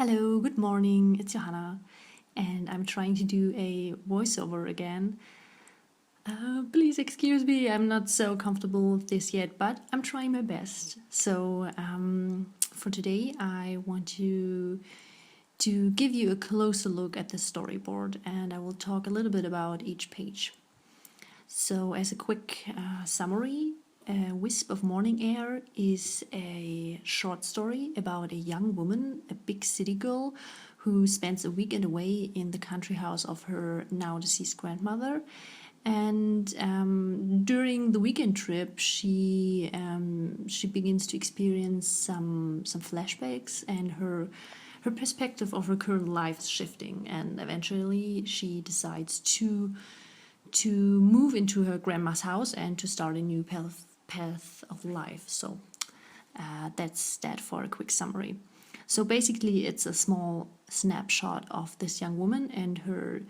Hello, good morning, it's Johanna, and I'm trying to do a voiceover again. Please excuse me, I'm not so comfortable with this yet, but I'm trying my best. So, for today, I want to give you a closer look at the storyboard, and I will talk a little bit about each page. So, as a quick summary, Wisp of Morning Air is a short story about a young woman, a big city girl, who spends a weekend away in the country house of her now deceased grandmother. And during the weekend trip, she begins to experience some flashbacks, and her perspective of her current life is shifting. And eventually, she decides to move into her grandma's house and to start a new path of life. So that's that for a quick summary. So basically, it's a small snapshot of this young woman and her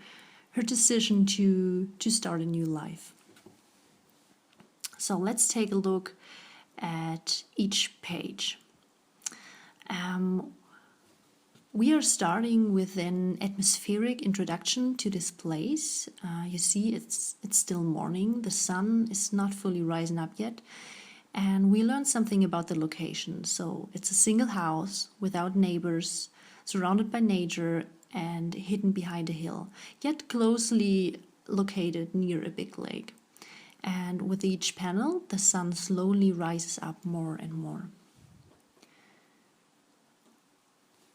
decision to start a new life. So let's take a look at each page. We are starting with an atmospheric introduction to this place. You see, it's still morning. The sun is not fully rising up yet. And we learn something about the location. So it's a single house without neighbors, surrounded by nature and hidden behind a hill, yet closely located near a big lake. And with each panel, the sun slowly rises up more and more.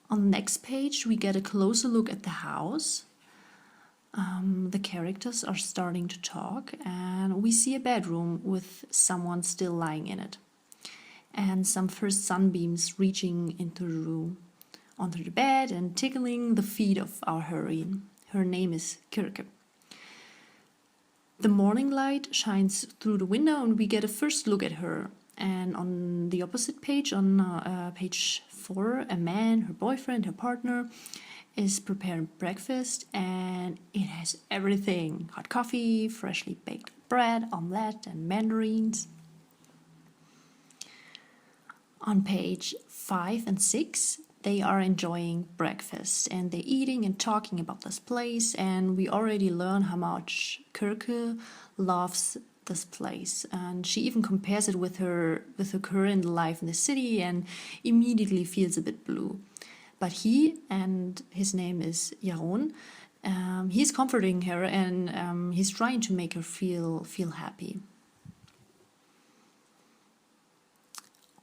On the next page, we get a closer look at the house. The characters are starting to talk, and we see a bedroom with someone still lying in it. And some first sunbeams reaching into the room, onto the bed and tickling the feet of our heroine. Her name is Kirke. The morning light shines through the window, and we get a first look at her. And on the opposite page, on page 4, a man, her boyfriend, her partner, is preparing breakfast, and it has everything: hot coffee, freshly baked bread, omelette, and mandarins. On page 5 and 6, they are enjoying breakfast, and they're eating and talking about this place, and we already learn how much Kirke loves this place, and she even compares it with her current life in the city and immediately feels a bit blue. But he, and his name is Jaron, he's comforting her, and he's trying to make her feel happy.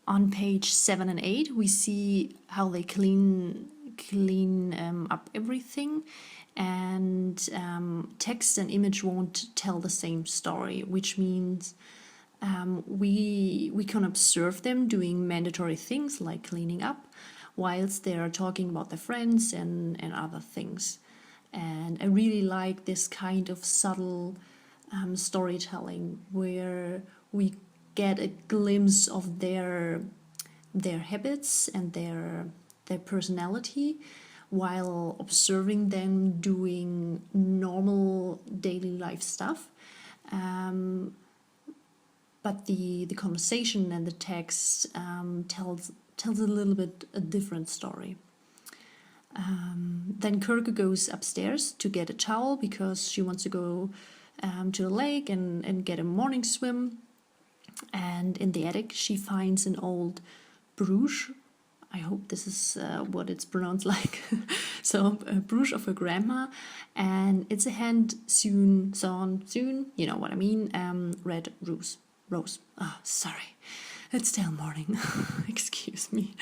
On page 7 and 8, we see how they clean up everything, and text and image won't tell the same story, which means we can observe them doing mandatory things like cleaning up, whilst they are talking about their friends and other things. And I really like this kind of subtle storytelling where we get a glimpse of their habits and their personality while observing them doing normal daily life stuff. But the conversation and the text tells a little bit a different story. Then Kirke goes upstairs to get a towel because she wants to go to the lake and get a morning swim. And in the attic, she finds an old brush. I hope this is what it's pronounced like. So a brush of her grandma, and it's a hand sewn, you know what I mean, red rose. Oh, sorry, it's still morning. Excuse me.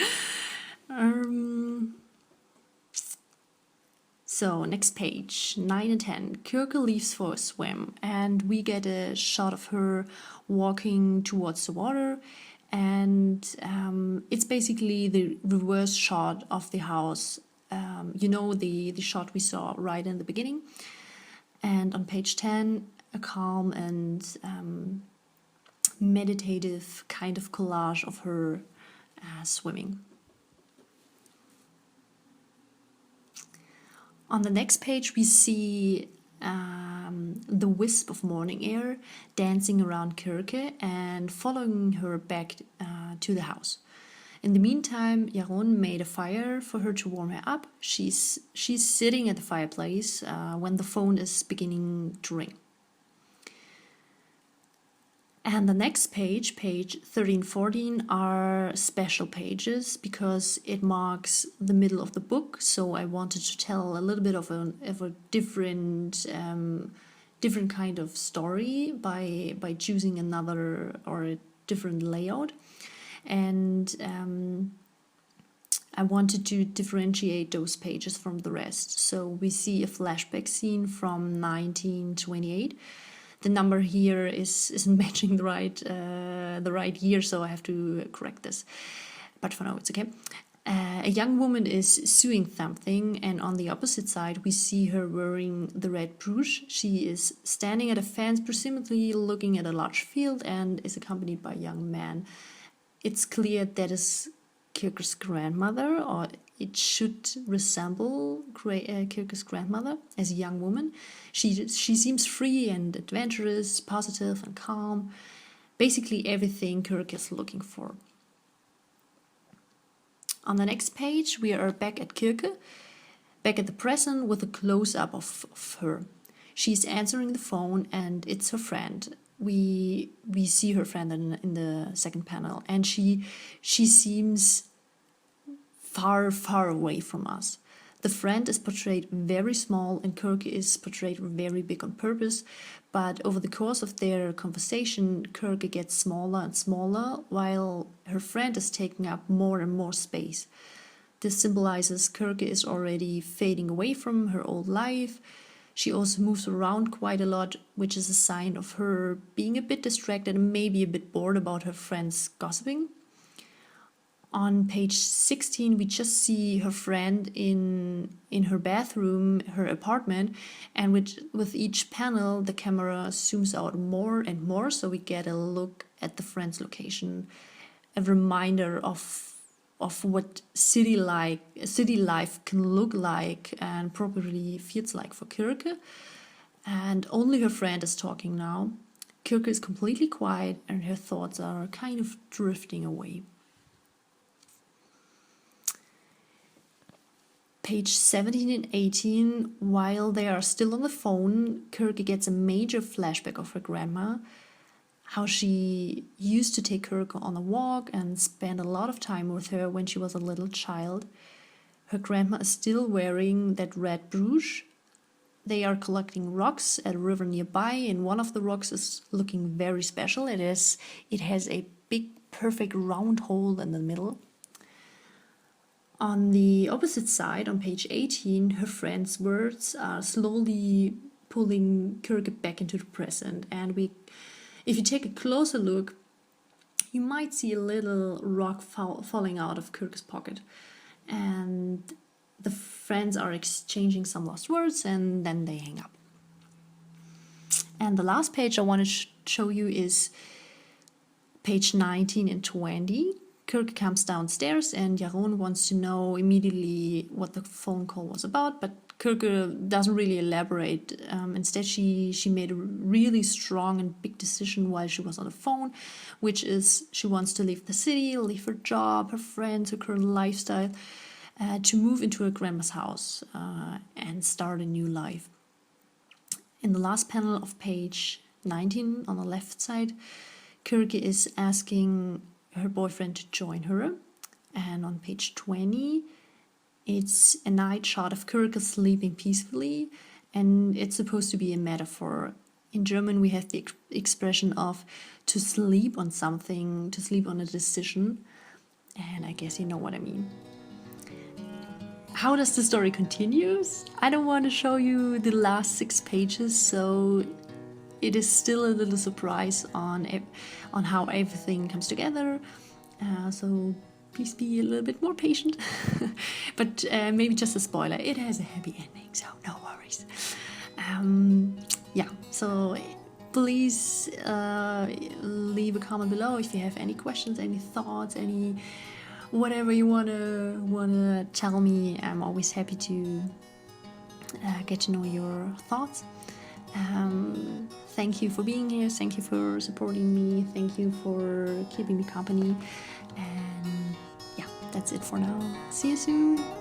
So next page, 9 and 10. Kirke leaves for a swim, and we get a shot of her walking towards the water, and it's basically the reverse shot of the house. The shot we saw right in the beginning. And on page 10, a calm and meditative kind of collage of her swimming. On the next page, we see the Wisp of Morning Air dancing around Kirke and following her back to the house. In the meantime, Yaron made a fire for her to warm her up. She's sitting at the fireplace when the phone is beginning to ring. And the next page, page 13-14, are special pages because it marks the middle of the book. So I wanted to tell a little bit of a different kind of story by choosing another or a different layout. And I wanted to differentiate those pages from the rest. So we see a flashback scene from 1928. The number here isn't matching the right year, so I have to correct this. But for now, it's okay. A young woman is sewing something, and on the opposite side, we see her wearing the red brooch. She is standing at a fence, presumably looking at a large field, and is accompanied by a young man. It's clear that is Kirke's grandmother, or it should resemble Kirke's grandmother as a young woman. She seems free and adventurous, positive and calm. Basically everything Kirke is looking for. On the next page, we are back at Kirke, back at the present with a close-up of her. She's answering the phone and it's her friend. We see her friend in the second panel, and she seems far away from us. The friend is portrayed very small and Kirke is portrayed very big on purpose, but over the course of their conversation, Kirke gets smaller and smaller while her friend is taking up more and more space. This symbolizes Kirke is already fading away from her old life. She also moves around quite a lot, which is a sign of her being a bit distracted and maybe a bit bored about her friends gossiping. On page 16, we just see her friend in her bathroom, her apartment, and with each panel, the camera zooms out more and more, so we get a look at the friend's location, a reminder of what city life can look like and probably feels like for Kirke. And only her friend is talking now. Kirke is completely quiet, and her thoughts are kind of drifting away. Page 17 and 18, while they are still on the phone, Kirke gets a major flashback of her grandma, how she used to take Kirke on a walk and spend a lot of time with her when she was a little child. Her grandma is still wearing that red brooch. They are collecting rocks at a river nearby, and one of the rocks is looking very special. It has a big, perfect round hole in the middle. On the opposite side, on page 18, her friend's words are slowly pulling Kirke back into the present. And if you take a closer look, you might see a little rock falling out of Kirke's pocket. And the friends are exchanging some lost words, and then they hang up. And the last page I want to show you is page 19 and 20. Kirke comes downstairs and Yaron wants to know immediately what the phone call was about, but Kirke doesn't really elaborate. Instead, she made a really strong and big decision while she was on the phone, which is she wants to leave the city, leave her job, her friends, her current lifestyle, to move into her grandma's house and start a new life. In the last panel of page 19 on the left side, Kirke is asking her boyfriend to join her, and on page 20 it's a night shot of Kirke sleeping peacefully, and it's supposed to be a metaphor. In German we have the expression of to sleep on something, to sleep on a decision, and I guess you know what I mean. How does the story continues? I don't want to show you the last 6 pages, so it is still a little surprise on how everything comes together. So please be a little bit more patient. But maybe just a spoiler, it has a happy ending, so no worries. Yeah, so please leave a comment below if you have any questions, any thoughts, any whatever you wanna tell me. I'm always happy to get to know your thoughts. Thank you for being here, thank you for supporting me, thank you for keeping me company, and that's it for now. See you soon!